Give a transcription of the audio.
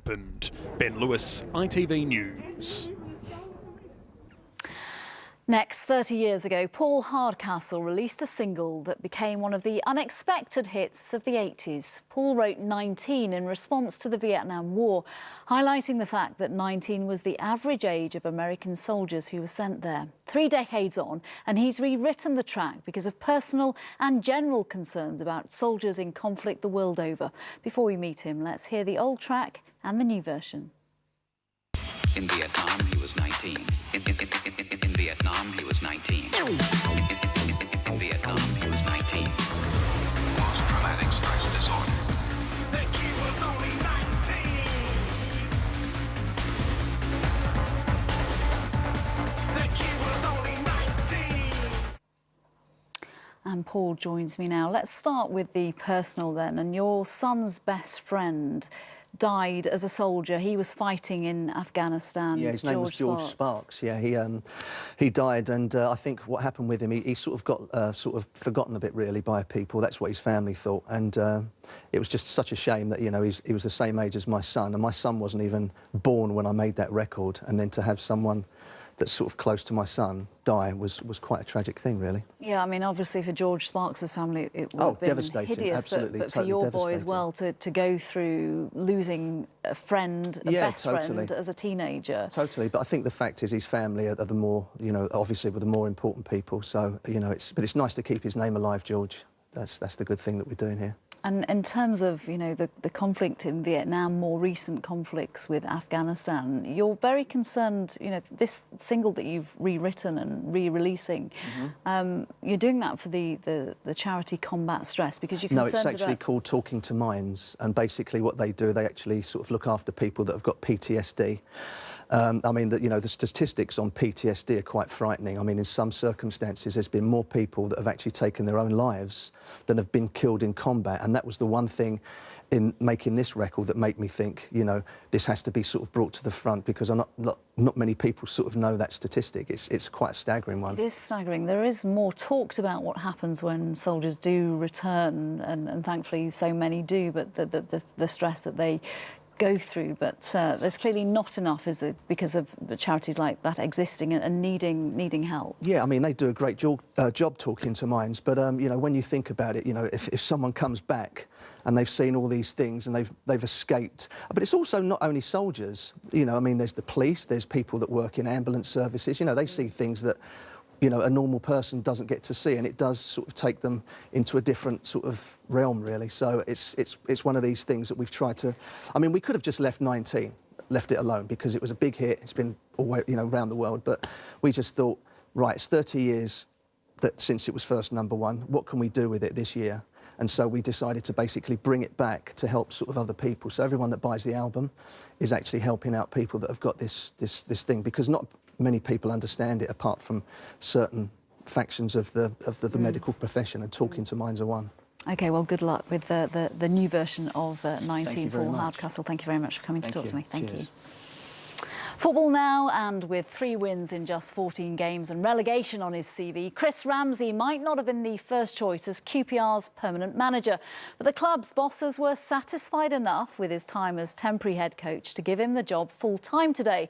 happened. Ben Lewis, ITV News. Next, 30 years ago, Paul Hardcastle released a single that became one of the unexpected hits of the 80s. Paul wrote 19 in response to the Vietnam War, highlighting the fact that 19 was the average age of American soldiers who were sent there. 3 decades on, and he's rewritten the track because of personal and general concerns about soldiers in conflict the world over. Before we meet him, let's hear the old track and the new version. In Vietnam, he was 19. In Vietnam, he was 19. In Vietnam, he was 19. Post-traumatic stress disorder. The kid was only 19. The kid was only 19. And Paul joins me now. Let's start with the personal then. And your son's best friend died as a soldier. He was fighting in Afghanistan. Yeah, his name was George Sparks. Yeah, he died, and I think what happened with him, he sort of got sort of forgotten a bit really by people. That's what his family thought, and it was just such a shame that, you know, he was the same age as my son, and my son wasn't even born when I made that record, and then to have someone that's sort of close to my son die was quite a tragic thing, really. Yeah, I mean, obviously for George Sparks' family it would have been devastating, hideous, absolutely, but for totally your boy devastating as well, to go through losing a friend, a best friend as a teenager. Totally, but I think the fact is his family are the more, you know, obviously were the more important people, so, you know, it's nice to keep his name alive, George. That's the good thing that we're doing here. And in terms of, you know, the conflict in Vietnam, more recent conflicts with Afghanistan, you're very concerned, you know, this single that you've rewritten and re-releasing, you're doing that for the charity Combat Stress, because you're concerned. No, it's actually called Talking to Minds, and basically what they do, they actually sort of look after people that have got PTSD. I mean, you know, the statistics on PTSD are quite frightening. I mean, in some circumstances, there's been more people that have actually taken their own lives than have been killed in combat, and that was the one thing in making this record that made me think, you know, this has to be sort of brought to the front, because not many people sort of know that statistic. It's quite a staggering one. It is staggering. There is more talked about what happens when soldiers do return, and thankfully so many do, but the stress that they go through, but there's clearly not enough, is it, because of the charities like that existing and needing help? Yeah, I mean, they do a great job talking to minds, but you know, when you think about it, you know, if someone comes back and they've seen all these things and they've escaped, but it's also not only soldiers, you know, I mean, there's the police, there's people that work in ambulance services, you know, they see things that, you know, a normal person doesn't get to see, and it does sort of take them into a different sort of realm, really. So it's one of these things that we've tried to. I mean, we could have just left it alone, because it was a big hit. It's been all, you know, around the world, but we just thought, right, it's 30 years since it was first #1. What can we do with it this year? And so we decided to basically bring it back to help sort of other people. So everyone that buys the album is actually helping out people that have got this thing, because not many people understand it apart from certain factions of the medical profession, and Talking to Minds are one. OK, well, good luck with the new version of 19, Paul Hardcastle. Thank you very much for coming to talk to me. Thank you. Football now, and with 3 wins in just 14 games and relegation on his CV, Chris Ramsey might not have been the first choice as QPR's permanent manager, but the club's bosses were satisfied enough with his time as temporary head coach to give him the job full-time today.